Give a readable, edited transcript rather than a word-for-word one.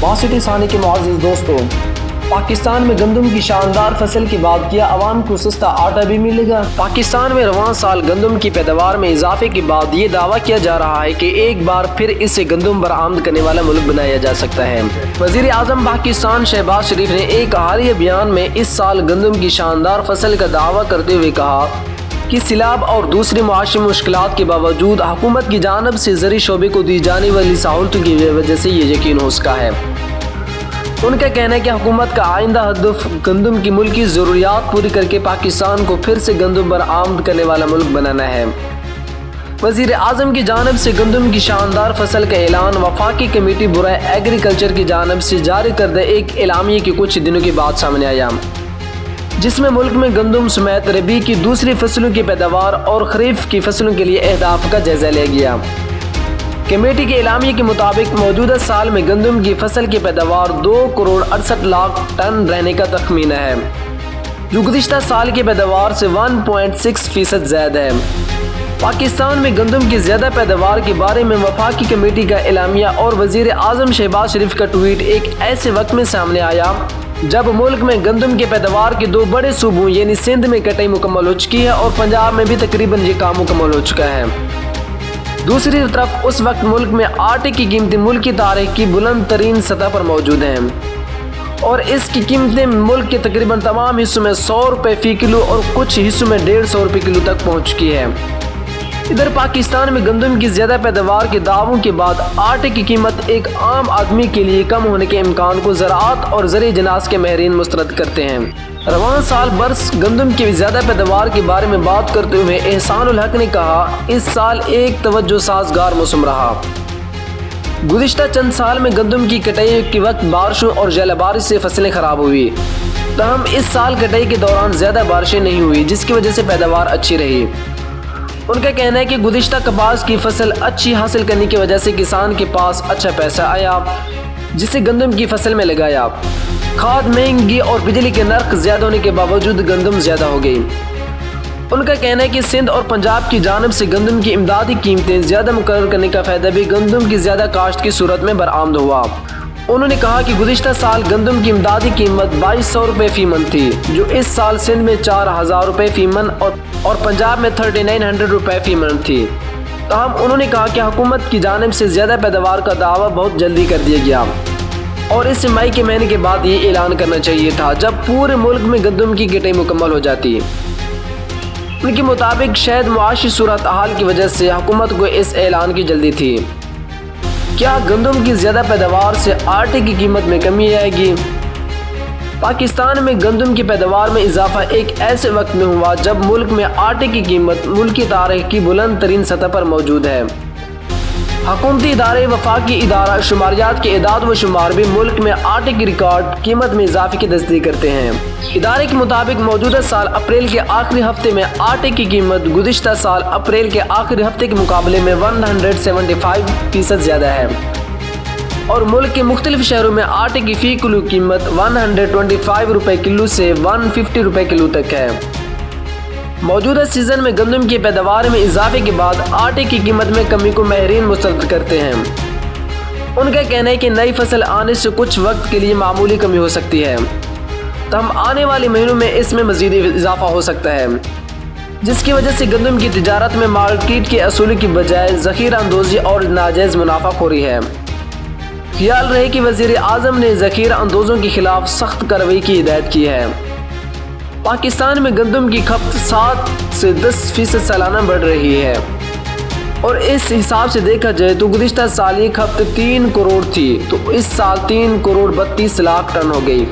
واسطی ثانی کے معزز دوستوں، پاکستان میں گندم کی شاندار فصل کے بعد کیا عوام کو سستا آٹا بھی ملے گا؟ پاکستان میں رواں سال گندم کی پیداوار میں اضافے کے بعد یہ دعویٰ کیا جا رہا ہے کہ ایک بار پھر اسے گندم برآمد کرنے والا ملک بنایا جا سکتا ہے۔ وزیر اعظم پاکستان شہباز شریف نے ایک حالیہ بیان میں اس سال گندم کی شاندار فصل کا دعویٰ کرتے ہوئے کہا کہ سیلاب اور دوسری معاشی مشکلات کے باوجود حکومت کی جانب سے زرعی شعبے کو دی جانے والی سہولتوں کی وجہ سے یہ یقین ہو سکا ہے۔ ان کا کہنا ہے کہ حکومت کا آئندہ ہدف گندم کی ملکی ضروریات پوری کر کے پاکستان کو پھر سے گندم برآمد کرنے والا ملک بنانا ہے۔ وزیر اعظم کی جانب سے گندم کی شاندار فصل کا اعلان وفاقی کمیٹی برائے ایگریکلچر کی جانب سے جاری کردہ ایک اعلامیے کے کچھ دنوں کے بعد سامنے آیا، جس میں ملک میں گندم سمیت ربیع کی دوسری فصلوں کی پیداوار اور خریف کی فصلوں کے لیے اہداف کا جائزہ لیا گیا۔ کمیٹی کے اعلامیے کے مطابق موجودہ سال میں گندم کی فصل کی پیداوار 2,68,00,000 ٹن رہنے کا تخمینہ ہے، جو گزشتہ سال کی پیداوار سے 1.6% زائد ہے۔ پاکستان میں گندم کی زیادہ پیداوار کے بارے میں وفاقی کمیٹی کا اعلامیہ اور وزیر اعظم شہباز شریف کا ٹویٹ ایک ایسے وقت میں سامنے آیا جب ملک میں گندم کی پیداوار کے دو بڑے صوبوں یعنی سندھ میں کٹائی مکمل ہو چکی ہے اور پنجاب میں بھی تقریباً یہ کام مکمل ہو چکا ہے۔ دوسری طرف اس وقت ملک میں آٹے کی قیمتیں ملک کی تاریخ کی بلند ترین سطح پر موجود ہیں اور اس کی قیمتیں ملک کے تقریباً تمام حصوں میں 100 روپے فی کلو اور کچھ حصوں میں 150 روپے کلو تک پہنچ چکی ہے۔ ادھر پاکستان میں گندم کی زیادہ پیداوار کے دعووں کے بعد آٹے کی قیمت ایک عام آدمی کے لیے کم ہونے کے امکان کو زراعت اور زرعی جناس کے ماہرین مسترد کرتے ہیں۔ رواں سال برس گندم کی زیادہ پیداوار کے بارے میں بات کرتے ہوئے احسان الحق نے کہا، اس سال ایک توجہ سازگار موسم رہا۔ گزشتہ چند سال میں گندم کی کٹائی کے وقت بارشوں اور ژالہ بارش سے فصلیں خراب ہوئی، تاہم اس سال کٹائی کے دوران زیادہ بارشیں نہیں ہوئی جس کی وجہ سے پیداوار اچھی رہی۔ ان کا کہنا ہے کہ گزشتہ کپاس کی فصل اچھی حاصل کرنے کی وجہ سے کسان کے پاس اچھا پیسہ آیا جسے گندم کی فصل میں لگایا۔ کھاد مہنگی اور بجلی کے نرخ زیادہ ہونے کے باوجود گندم زیادہ ہو گئی۔ ان کا کہنا ہے کہ سندھ اور پنجاب کی جانب سے گندم کی امدادی قیمتیں زیادہ مقرر کرنے کا فائدہ بھی گندم کی زیادہ کاشت کی صورت میں برآمد ہوا۔ انہوں نے کہا کہ گزشتہ سال گندم کی امدادی قیمت 2,200 روپے فی من تھی، جو اس سال سندھ میں 4,000 روپے فی من اور پنجاب میں 3,900 روپے فی من تھی۔ تاہم انہوں نے کہا کہ حکومت کی جانب سے زیادہ پیداوار کا دعویٰ بہت جلدی کر دیا گیا اور اس سے مئی کے مہینے کے بعد یہ اعلان کرنا چاہیے تھا جب پورے ملک میں گندم کی کٹائی مکمل ہو جاتی۔ ان کے مطابق شاید معاشی صورتحال کی وجہ سے حکومت کو اس اعلان کی جلدی تھی۔ کیا گندم کی زیادہ پیداوار سے آٹے کی قیمت میں کمی آئے گی؟ پاکستان میں گندم کی پیداوار میں اضافہ ایک ایسے وقت میں ہوا جب ملک میں آٹے کی قیمت ملکی تاریخ کی بلند ترین سطح پر موجود ہے۔ حکومتی ادارے وفاقی ادارہ شماریات کے اعداد و شمار بھی ملک میں آٹے کی ریکارڈ قیمت میں اضافے کی تصدیق کرتے ہیں۔ ادارے کے مطابق موجودہ سال اپریل کے آخری ہفتے میں آٹے کی قیمت گزشتہ سال اپریل کے آخری ہفتے کے مقابلے میں 175% زیادہ ہے اور ملک کے مختلف شہروں میں آٹے کی فی کلو قیمت 125 روپے کلو سے 150 روپے کلو تک ہے۔ موجودہ سیزن میں گندم کی پیداوار میں اضافے کے بعد آٹے کی قیمت میں کمی کو ماہرین مسترد کرتے ہیں۔ ان کا کہنا ہے کہ نئی فصل آنے سے کچھ وقت کے لیے معمولی کمی ہو سکتی ہے، تاہم آنے والے مہینوں میں اس میں مزید اضافہ ہو سکتا ہے، جس کی وجہ سے گندم کی تجارت میں مارکیٹ کے اصولوں کی بجائے ذخیرہ اندوزی اور ناجائز منافع خوری ہے۔ خیال رہے کہ وزیر اعظم نے ذخیرہ اندوزوں کے خلاف سخت کارروائی کی ہدایت کی ہے۔ پاکستان میں گندم کی کھپت 7 سے 10% سالانہ بڑھ رہی ہے اور اس حساب سے دیکھا جائے تو گزشتہ سال یہ کھپت 3 کروڑ تھی تو اس سال 3 کروڑ 32 لاکھ ٹن ہو گئی۔